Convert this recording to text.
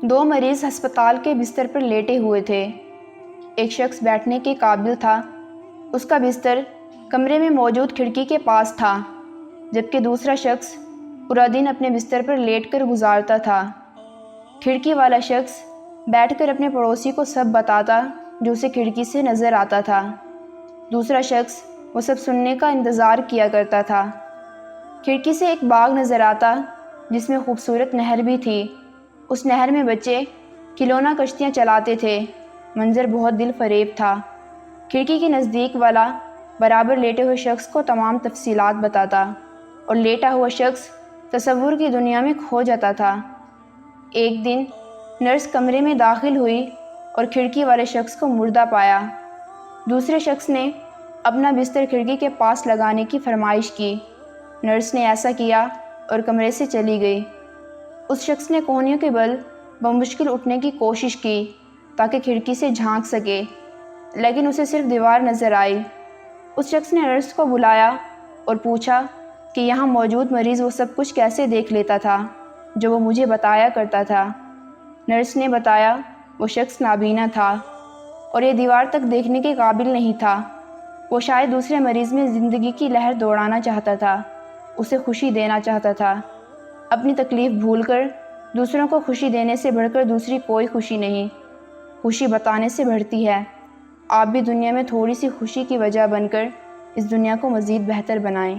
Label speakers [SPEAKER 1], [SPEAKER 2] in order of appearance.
[SPEAKER 1] دو مریض ہسپتال کے بستر پر لیٹے ہوئے تھے۔ ایک شخص بیٹھنے کے قابل تھا، اس کا بستر کمرے میں موجود کھڑکی کے پاس تھا، جبکہ دوسرا شخص پورا دن اپنے بستر پر لیٹ کر گزارتا تھا۔ کھڑکی والا شخص بیٹھ کر اپنے پڑوسی کو سب بتاتا جو اسے کھڑکی سے نظر آتا تھا۔ دوسرا شخص وہ سب سننے کا انتظار کیا کرتا تھا۔ کھڑکی سے ایک باغ نظر آتا جس میں خوبصورت نہر بھی تھی۔ اس نہر میں بچے کھلونا کشتیاں چلاتے تھے۔ منظر بہت دل فریب تھا۔ کھڑکی کے نزدیک والا برابر لیٹے ہوئے شخص کو تمام تفصیلات بتاتا اور لیٹا ہوا شخص تصور کی دنیا میں کھو جاتا تھا۔ ایک دن نرس کمرے میں داخل ہوئی اور کھڑکی والے شخص کو مردہ پایا۔ دوسرے شخص نے اپنا بستر کھڑکی کے پاس لگانے کی فرمائش کی۔ نرس نے ایسا کیا اور کمرے سے چلی گئی۔ اس شخص نے کونیوں کے بل بمشکل اٹھنے کی کوشش کی تاکہ کھڑکی سے جھانک سکے، لیکن اسے صرف دیوار نظر آئی۔ اس شخص نے نرس کو بلایا اور پوچھا کہ یہاں موجود مریض وہ سب کچھ کیسے دیکھ لیتا تھا جو وہ مجھے بتایا کرتا تھا۔ نرس نے بتایا وہ شخص نابینا تھا اور یہ دیوار تک دیکھنے کے قابل نہیں تھا۔ وہ شاید دوسرے مریض میں زندگی کی لہر دوڑانا چاہتا تھا، اسے خوشی دینا چاہتا تھا۔ اپنی تکلیف بھول کر دوسروں کو خوشی دینے سے بڑھ کر دوسری کوئی خوشی نہیں۔ خوشی بتانے سے بڑھتی ہے۔ آپ بھی دنیا میں تھوڑی سی خوشی کی وجہ بن کر اس دنیا کو مزید بہتر بنائیں۔